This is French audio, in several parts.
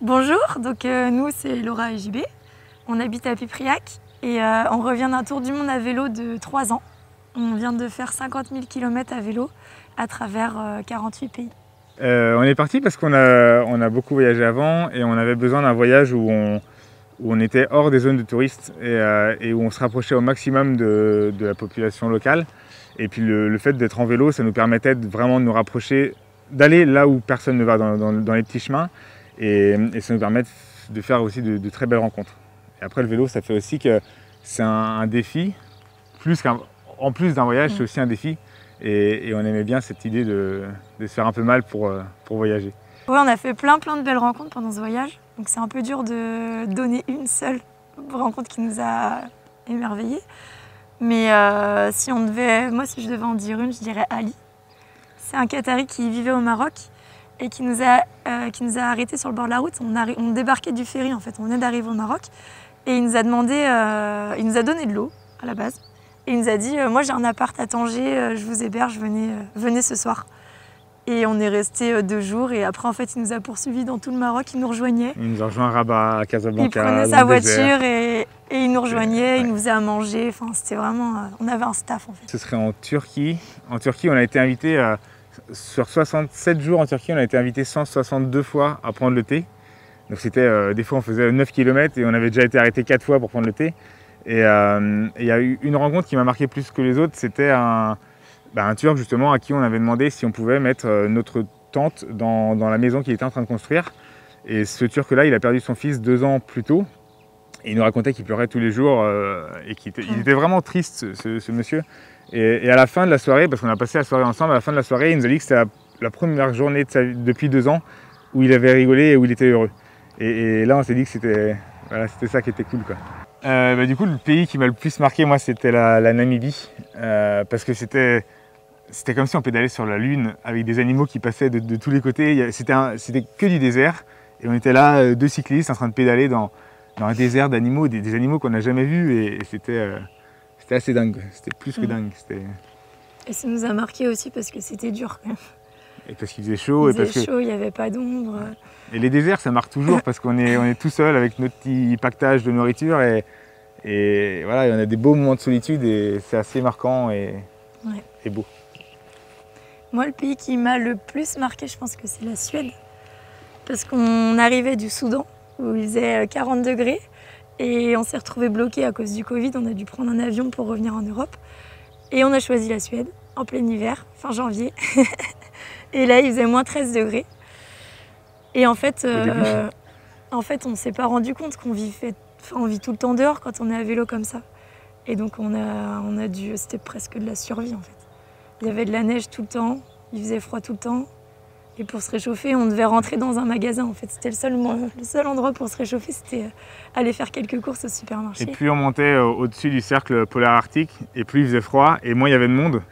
Bonjour, donc nous c'est Laura et JB, on habite à Pipriac et on revient d'un tour du monde à vélo de 3 ans. On vient de faire 50 000 km à vélo à travers 48 pays. On est parti parce qu'on a beaucoup voyagé avant et on avait besoin d'un voyage où on était hors des zones de touristes et où on se rapprochait au maximum de la population locale. Et puis le fait d'être en vélo, ça nous permettait vraiment de nous rapprocher, d'aller là où personne ne va, dans les petits chemins. Et ça nous permet de faire aussi de très belles rencontres. Et après le vélo, ça fait aussi que c'est un défi, en plus d'un voyage, c'est aussi un défi. Et on aimait bien cette idée de se faire un peu mal pour voyager. Ouais, on a fait plein de belles rencontres pendant ce voyage. Donc c'est un peu dur de donner une seule rencontre qui nous a émerveillés. Mais si je devais en dire une, je dirais Ali. C'est un Qatari qui vivait au Maroc et qui nous a arrêtés sur le bord de la route. On débarquait du ferry en fait, on venait d'arriver au Maroc. Et il nous a donné de l'eau à la base. Et il nous a dit, moi j'ai un appart à Tanger, je vous héberge, venez ce soir. Et on est resté 2 jours et après en fait il nous a poursuivis dans tout le Maroc, il nous rejoignait. Il nous a rejoint à Rabat, à Casablanca. Il prenait sa voiture et il nous rejoignait, il nous faisait à manger. Enfin, c'était vraiment, on avait un staff en fait. Ce serait en Turquie. En Turquie, on a été invité sur 67 jours en Turquie, on a été invité 162 fois à prendre le thé. Donc c'était des fois on faisait 9 km et on avait déjà été arrêté 4 fois pour prendre le thé. Et il y a eu une rencontre qui m'a marqué plus que les autres, c'était un Turc justement à qui on avait demandé si on pouvait mettre notre tente dans la maison qu'il était en train de construire. Et ce Turc-là, il a perdu son fils 2 ans plus tôt. Et il nous racontait qu'il pleurait tous les jours et il était vraiment triste, ce monsieur. Et à la fin de la soirée, parce qu'on a passé la soirée ensemble, à la fin de la soirée, il nous a dit que c'était la première journée de sa vie depuis 2 ans où il avait rigolé et où il était heureux. Et là, on s'est dit que c'était ça qui était cool, quoi. Du coup, le pays qui m'a le plus marqué, moi, c'était la Namibie. Parce que c'était comme si on pédalait sur la Lune avec des animaux qui passaient de tous les côtés. C'était que du désert. Et on était là, 2 cyclistes en train de pédaler dans un désert d'animaux, des animaux qu'on n'a jamais vus. Et c'était assez dingue. C'était plus que dingue. Et ça nous a marqué aussi parce que c'était dur quand même. Et parce qu'il faisait chaud. Il n'y avait pas d'ombre. Et les déserts, ça marque toujours parce qu'on est tout seul avec notre petit pactage de nourriture. Et voilà, on a des beaux moments de solitude et c'est assez marquant et beau. Moi, le pays qui m'a le plus marqué, je pense que c'est la Suède. Parce qu'on arrivait du Soudan, où il faisait 40 degrés, et on s'est retrouvés bloqués à cause du Covid. On a dû prendre un avion pour revenir en Europe. Et on a choisi la Suède, en plein hiver, fin janvier. Et là, il faisait moins 13 degrés. Et en fait, on ne s'est pas rendu compte qu'on vit tout le temps dehors quand on est à vélo comme ça. Et donc c'était presque de la survie en fait. Il y avait de la neige tout le temps, il faisait froid tout le temps. Et pour se réchauffer, on devait rentrer dans un magasin en fait. C'était le seul endroit pour se réchauffer, c'était aller faire quelques courses au supermarché. Et plus on montait au-dessus du cercle polaire arctique, et plus il faisait froid, et moins il y avait de monde.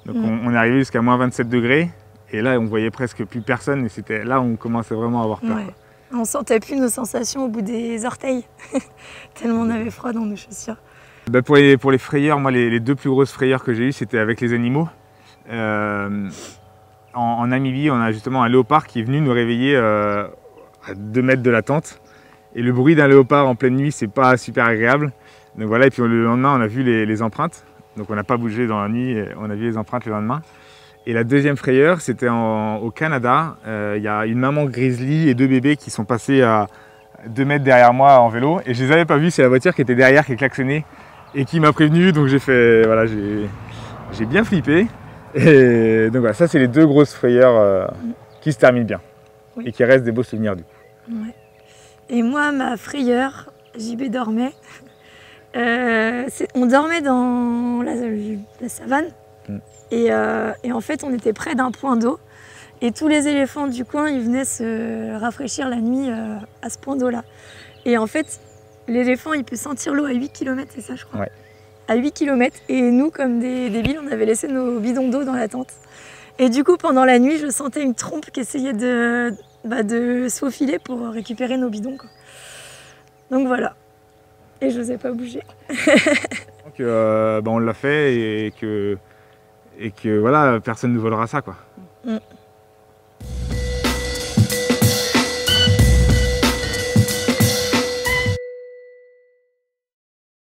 Donc on est arrivé jusqu'à moins 27 degrés. Et là, on voyait presque plus personne. Et c'était là où on commençait vraiment à avoir peur. Ouais. On sentait plus nos sensations au bout des orteils. Tellement on avait froid dans nos chaussures. Pour les frayeurs, moi, les 2 plus grosses frayeurs que j'ai eues, c'était avec les animaux. En Namibie, on a justement un léopard qui est venu nous réveiller à 2 mètres de la tente. Et le bruit d'un léopard en pleine nuit, c'est pas super agréable. Donc voilà, et puis le lendemain, on a vu les empreintes. Donc on n'a pas bougé dans la nuit, et on a vu les empreintes le lendemain. Et la deuxième frayeur, c'était au Canada. Il y a une maman grizzly et 2 bébés qui sont passés à 2 mètres derrière moi en vélo. Et je les avais pas vus, c'est la voiture qui était derrière, qui klaxonnait et qui m'a prévenu. Donc j'ai bien flippé. Et donc voilà, ça c'est les 2 grosses frayeurs qui se terminent bien et qui restent des beaux souvenirs du coup. Ouais. Et moi, ma frayeur, JB dormait. On dormait dans la savane. Et en fait, on était près d'un point d'eau. Et tous les éléphants du coin, ils venaient se rafraîchir la nuit à ce point d'eau-là. Et en fait, l'éléphant, il peut sentir l'eau à 8 km, c'est ça, je crois. Ouais. À 8 km. Et nous, comme des débiles, on avait laissé nos bidons d'eau dans la tente. Et du coup, pendant la nuit, je sentais une trompe qui essayait de se faufiler pour récupérer nos bidons, quoi. Donc voilà. Et je n'osais pas bouger. Donc, on l'a fait et que voilà, personne ne volera ça, quoi.